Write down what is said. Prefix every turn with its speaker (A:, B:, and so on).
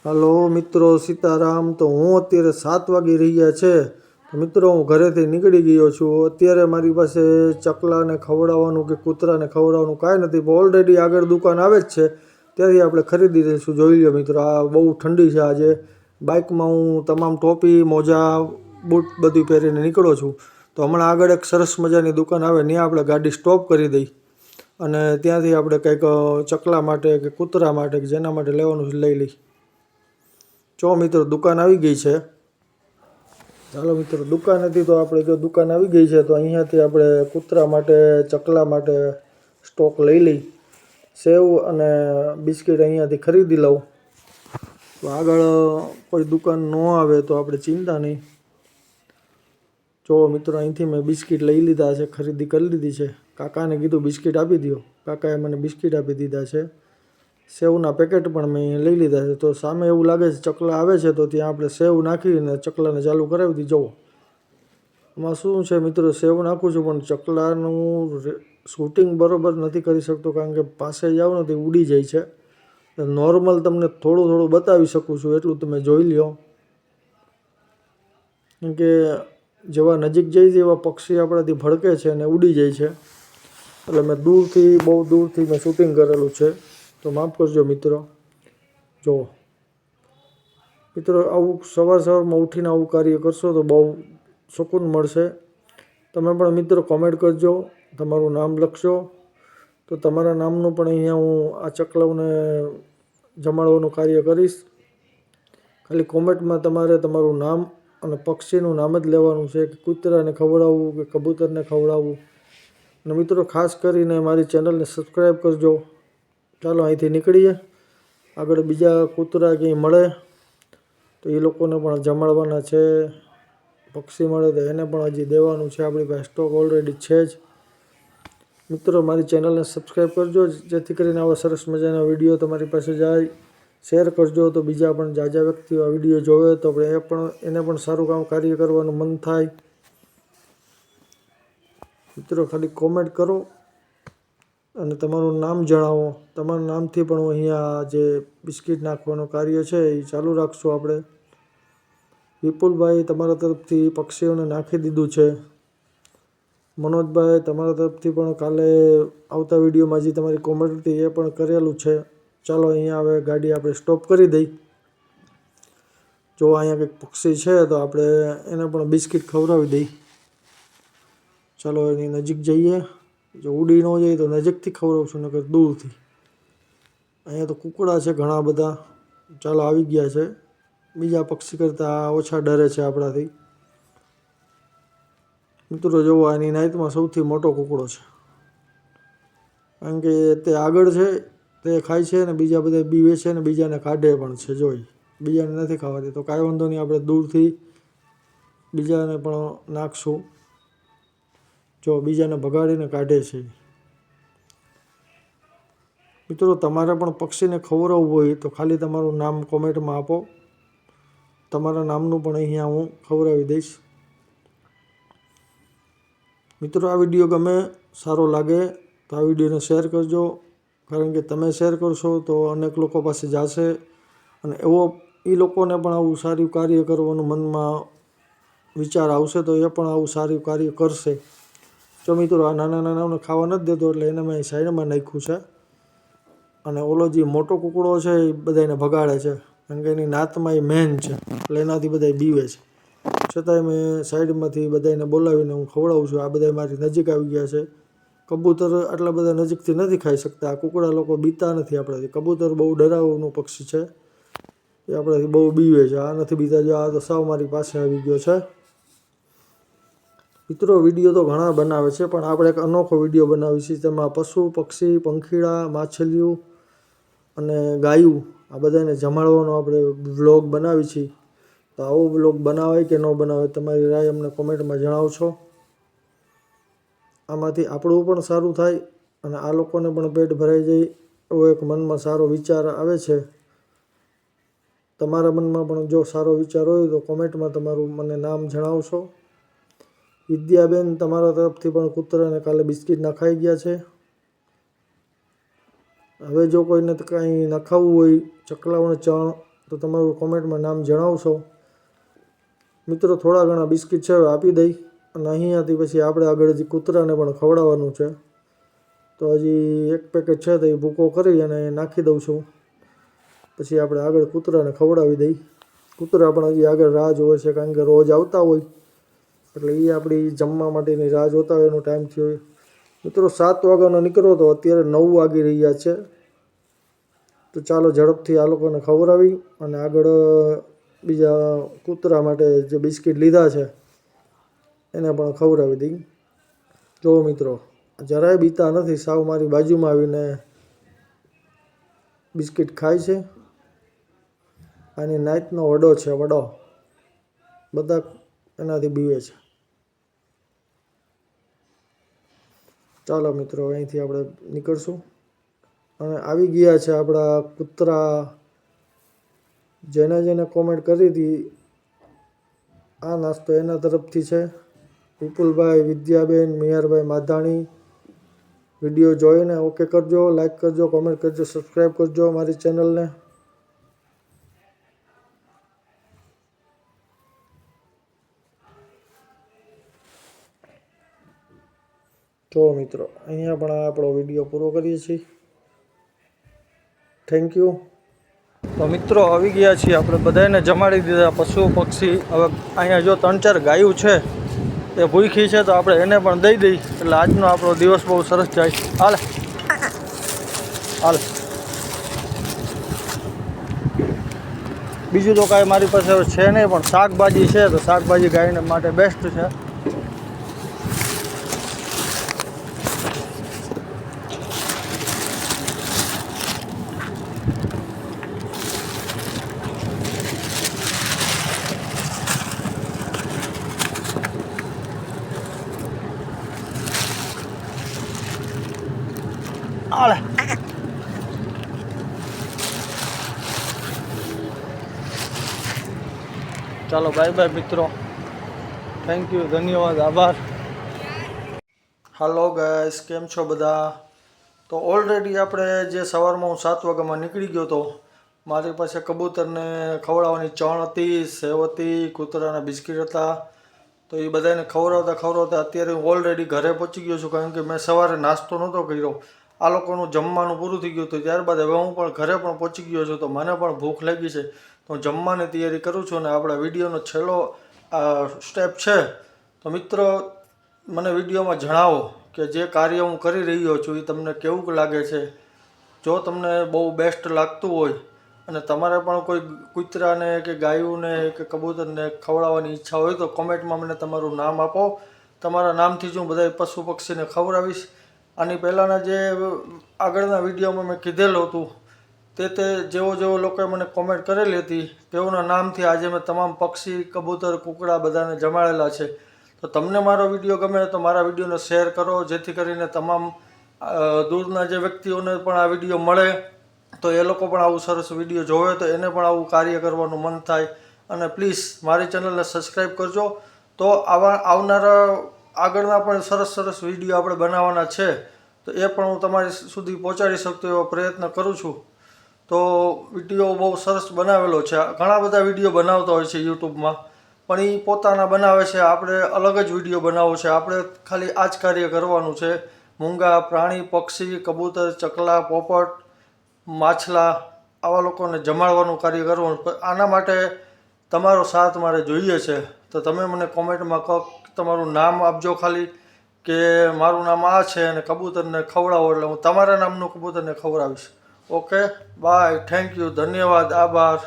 A: Hello મિત્રો, સીતારામ। તો હું અત્યારે 7 વાગી રહ્યા છે। તો મિત્રો હું ઘરેથી નીકળી ગયો છું। અત્યારે મારી પાસે ચકલાને ખવડાવવાનું કે કૂતરાને ખવડાવવાનું કાંઈ નથી, પણ ઓલરેડી આગળ દુકાન આવે જ છે, ત્યાંથી આપણે ખરીદી લઈશું। જોઈ લો મિત્રો, આ બહુ ઠંડી છે આજે। બાઇકમાં હું તમામ ટોપી, મોજા, બૂટ બધું પહેરીને નીકળો છું। તો હમણાં આગળ એક સરસ મજાની દુકાન આવે, ત્યાં આપણે ગાડી સ્ટોપ કરી દઈ અને ત્યાંથી આપણે કંઈક ચકલા માટે કે કૂતરા માટે કે જેના માટે લેવાનું લઈ લઈ। જો મિત્રો દુકાન આવી ગઈ છે। ચાલો મિત્રો, દુકાન હતી તો આપણે જો દુકાન આવી ગઈ છે, તો અહીંયાથી આપણે કૂતરા માટે, ચકલા માટે સ્ટોક લઈ લઈ। સેવ અને બિસ્કિટ અહીંયાથી ખરીદી લઉં। તો આગળ કોઈ દુકાન ન આવે તો આપણે ચિંતા નહીં। જો મિત્રો, અહીંથી મેં બિસ્કિટ લઈ લીધા છે, ખરીદી કરી લીધી છે। કાકાને કીધું બિસ્કિટ આપી દો, કાકાએ મને બિસ્કિટ આપી દીધા છે। સેવના પેકેટ પણ મેં લઈ લીધા છે। તો સામે એવું લાગે છે ચકલા આવે છે, તો ત્યાં આપણે સેવ નાખીને ચકલાને ચાલુ કરાવી દીધી। જુઓ આમાં શું છે મિત્રો, સેવ નાખું છું પણ ચકલાનું શૂટિંગ બરાબર નથી કરી શકતો, કારણ કે પાસે જાવ ને તે ઉડી જાય છે। નોર્મલ તમને થોડું થોડું બતાવી શકું છું, એટલું તમે જોઈ લો। કેમ કે જેવા નજીક જઈ એવા પક્ષી આપણાથી ભડકે છે અને ઉડી જાય છે, એટલે મેં દૂરથી, બહુ દૂરથી મેં શૂટિંગ કરેલું છે, તો માફ કરજો મિત્રો। જુઓ મિત્રો, આવું સવારમાં ઉઠીને આવું કાર્ય કરશો તો બહુ સુકૂન મળશે। તમે પણ મિત્રો કોમેન્ટ કરજો, તમારું નામ લખશો તો તમારા નામનું પણ અહીંયા હું આ ચકલાઓને જમાડવાનું કાર્ય કરીશ। ખાલી કોમેન્ટમાં તમારે તમારું નામ અને પક્ષીનું નામ જ લેવાનું છે, કે કૂતરાને ખવડાવવું કે કબૂતરને ખવડાવવું। અને મિત્રો ખાસ કરીને મારી ચેનલને સબસ્ક્રાઈબ કરજો। ચાલો અહીંથી નીકળીએ, આગળ બીજા કૂતરા ક્યાંય મળે તો એ લોકોને પણ જમાડવાના છે, પક્ષી મળે તો એને પણ હજી દેવાનું છે, આપણી પાસે સ્ટોક ઓલરેડી છે જ। મિત્રો મારી ચેનલને સબસ્ક્રાઈબ કરજો, જેથી કરીને આવા સરસ મજાના વિડીયો તમારી પાસે જાય। શેર કરજો તો બીજા પણ જાજા વ્યક્તિઓ આ વિડીયો જોવે તો એને પણ સારું કામ કાર્ય કરવાનું મન થાય। મિત્રો ખાલી કોમેન્ટ કરો અને તમારું નામ જણાવો। તમારા નામથી પણ હું અહીંયા જે બિસ્કિટ નાખવાનું કાર્ય છે એ ચાલુ રાખશું આપણે। વિપુલભાઈ તમારા તરફથી પક્ષીઓને નાખી દીધું છે। મનોજભાઈ તમારા તરફથી પણ કાલે આવતા વિડીયોમાં જે તમારી કોમેન્ટ હતી એ પણ કરેલું છે। ચાલો અહીંયા હવે ગાડી આપણે સ્ટોપ કરી દઈ। જો અહીંયા કંઈક પક્ષી છે તો આપણે એને પણ બિસ્કિટ ખવડાવી દઈ। ચાલો એની નજીક જઈએ, જો ઉડી ન જાય તો નજીકથી ખવડાવું છું, નકર દૂરથી। અહીંયા તો કૂકડા છે ઘણા બધા, ચાલો આવી ગયા છે। બીજા પક્ષી કરતાં ઓછા ડરે છે આપણાથી। મિત્રો જુઓ, આની નાઈટમાં સૌથી મોટો કૂકડો છે, કારણ કે તે આગળ છે, તે ખાય છે ને બીજા બધા બીવે છે ને બીજાને કાઢે પણ છે। જોઈ, બીજાને નથી ખાવા દે, તો કાંઈ વાંધો નહીં, આપણે દૂરથી બીજાને પણ નાખશું। જો બીજાને ભગાડીને કાઢે છે। મિત્રો તમારે પણ પક્ષીને ખવડાવવું હોય તો ખાલી તમારું નામ કોમેન્ટમાં આપો, તમારા નામનું પણ અહીંયા હું ખવડાવી દઈશ। મિત્રો આ વિડીયો ગમે, સારો લાગે તો આ વિડીયોને શેર કરજો, કારણ કે તમે શેર કરશો તો અનેક લોકો પાસે જશે અને એ લોકોને પણ આવું સારું કાર્ય કરવાનું મનમાં વિચાર આવશે, તો એ પણ આવું સારું કાર્ય કરશે। જો મિત્રો આ નાના નાનાઓને ખાવા નથી દેતો, એટલે એને મેં સાઈડમાં નાખ્યું છે। અને ઓલો જે મોટો કૂકડો છે એ બધાને ભગાડે છે, કારણ કે એની નાતમાં એ મેન છે, એટલે એનાથી બધા બીવે છે। છતાંય મેં સાઈડમાંથી બધાને બોલાવીને હું ખવડાવું છું। આ બધા મારી નજીક આવી ગયા છે। કબૂતર આટલા બધા નજીકથી નથી ખાઈ શકતા, આ કૂકડા લોકો બીતા નથી આપણાથી। કબૂતર બહુ ડરાવનું પક્ષી છે, એ આપણાથી બહુ બીવે છે, આ નથી બીતા। જો આ તો સાવ મારી પાસે આવી ગયો છે। મિત્રો વિડીયો તો ઘણા બનાવે છે, પણ આપણે એક અનોખો વિડીયો બનાવીએ છીએ, તેમાં પશુ, પક્ષી, પંખીડા, માછલીઓ અને ગાયું આ બધાને જમાડવાનો આપણે વ્લોગ બનાવી છીએ। તો આવો વ્લોગ બનાવાય કે ન બનાવાય, તમારી રાય અમને કોમેન્ટમાં જણાવશો। આમાંથી આપણું પણ સારું થાય અને આ લોકોને પણ પેટ ભરાઈ જાય, એવો એક મનમાં સારો વિચાર આવે છે। તમારા મનમાં પણ જો સારો વિચાર હોય તો કોમેન્ટમાં તમારું મને નામ જણાવશો। વિદ્યાબેન તમારા તરફથી પણ કૂતરાને કાલે બિસ્કિટ નખાઈ ગયા છે। હવે જો કોઈને કાંઈ નખાવવું હોય, ચકલાઓને ચણ તો તમારું કોમેન્ટમાં નામ જણાવશો. મિત્રો થોડા ઘણા બિસ્કિટ છે હવે આપી દઈ, અને અહીંયાથી પછી આપણે આગળ હજી કૂતરાને પણ ખવડાવવાનું છે. તો હજી એક પેકેટ છે તો એ ભૂકો કરી અને નાખી દઉં છું. પછી આપણે આગળ કૂતરાને ખવડાવી દઈ. કૂતરા પણ હજી આગળ રાહ જોવે છે, કારણ કે રોજ આવતા હોય એટલે એ આપણી જમવા માટેની રાહ જોતા હોય, એનો ટાઈમ થયો હોય. મિત્રો 7 વાગ્યાનો નીકળો તો અત્યારે 9 વાગી રહ્યા છે. તો ચાલો ઝડપથી આ લોકોને ખવડાવી અને આગળ બીજા કૂતરા માટે જે બિસ્કિટ લીધા છે એને પણ ખવડાવી દઈ. જો મિત્રો જરાય બીતા નથી, સાવ મારી બાજુમાં આવીને બિસ્કિટ ખાય છે. આની નાઈટનો વડો છે, વડો. બધા એનાથી બીવે છે. ચાલો મિત્રો અહીંથી આપણે નીકળશું. અને આવી ગયા છે આપણા કૂતરા. જેને કોમેન્ટ કરી હતી આ નાસ્તો એના તરફથી છે. વિપુલભાઈ, વિદ્યાબેન, મિયારભાઈ માધાણી. વિડીયો જોઈને ઓકે કરજો, લાઈક કરજો, કોમેન્ટ કરજો, સબસ્ક્રાઈબ કરજો મારી ચેનલને. તો મિત્રો અહીંયા પણ આપણો વિડીયો પૂરો કરીએ છીએ. Thank you. તો મિત્રો આવી ગયા છીએ આપણે બધાને જમાડી દીધા, પશુ પક્ષી. હવે અહીંયા જો 3-4 ગાયું છે એ ભૂખી છે તો આપણે એને પણ દઈ દઈ, એટલે આજનો આપણો દિવસ બહુ સરસ જાય. હાલ હાલ. બીજું તો કાંઈ મારી પાસે છે નહીં, પણ શાકભાજી છે તો શાકભાજી ગાયને માટે બેસ્ટ છે. હાલે. ચાલો બાય બાય મિત્રો. થેન્ક યુ, ધન્યવાદ, આભાર. હાલો ગાઈસ, કેમ છો બધા? તો ઓલરેડી આપણે જે સવારમાં હું 7 વાગ્યામાં નીકળી ગયો હતો, મારી પાસે કબૂતરને ખવડાવવાની ચણ હતી, સેવ હતી, કૂતરાના બિસ્કિટ હતા. તો એ બધાને ખવડાવતા અત્યારે હું ઓલરેડી ઘરે પહોંચી ગયો છું, કારણ કે મેં સવારે નાસ્તો નહોતો કર્યો. આ લોકોનું જમવાનું પૂરું થઈ ગયું હતું, ત્યારબાદ હવે હું પણ ઘરે પણ પહોંચી ગયો છું. તો મને પણ ભૂખ લાગી છે, તો હું જમવાની તૈયારી કરું છું. અને આપણા વિડીયોનો છેલ્લો સ્ટેપ છે. તો મિત્રો મને વિડીયોમાં જણાવો કે જે કાર્ય હું કરી રહ્યો છું એ તમને કેવું લાગે છે. જો તમને બહુ બેસ્ટ લાગતું હોય અને તમારે પણ કોઈ કૂતરાને કે ગાયુંને કે કબૂતરને ખવડાવવાની ઈચ્છા હોય તો કોમેન્ટમાં મને તમારું નામ આપો. તમારા નામથી જ હું બધા પશુ પક્ષીને ખવડાવીશ. આની પહેલાંના જે આગળના વિડીયોમાં મેં કીધેલું હતું તે જેવો લોકોએ મને કોમેન્ટ કરેલી હતી તેઓના નામથી આજે મેં તમામ પક્ષી, કબૂતર, કૂકડા બધાને જમાડેલા છે. તો તમને મારો વિડીયો ગમે તો મારા વિડીયોને શેર કરો, જેથી કરીને તમામ દૂરના જે વ્યક્તિઓને પણ આ વિડીયો મળે તો એ લોકો પણ આવું સરસ વિડીયો જોવે તો એને પણ આવું કાર્ય કરવાનું મન થાય. અને પ્લીઝ મારી ચેનલને સબસ્ક્રાઈબ કરજો. તો આવનારા આગળના પણ સરસ વિડીયો આપણે બનાવવાના છે, તો એ પણ હું તમારી સુધી પહોંચાડી શકતો એવો પ્રયત્ન કરું છું. તો વિડીયો બહુ સરસ બનાવેલો છે. ઘણા બધા વિડીયો બનાવતા હોય છે યુટ્યુબમાં, પણ એ પોતાના બનાવે છે. આપણે અલગ જ વિડીયો બનાવવો છે. આપણે ખાલી આ જ કાર્ય કરવાનું છે. મૂંગા પ્રાણી, પક્ષી, કબૂતર, ચકલા, પોપટ, માછલા આવા લોકોને જમાડવાનું કાર્ય કરવાનું. આના માટે તમારો સાથ મારે જોઈએ છે. તો તમે મને કોમેન્ટમાં કહો, તમારું નામ આપજો ખાલી કે મારું નામ આ છે અને કબૂતરને ખવડાવો, એટલે હું તમારા નામનું કબૂતરને ખવડાવીશ. ઓકે બાય, થેન્ક યુ, ધન્યવાદ, આભાર.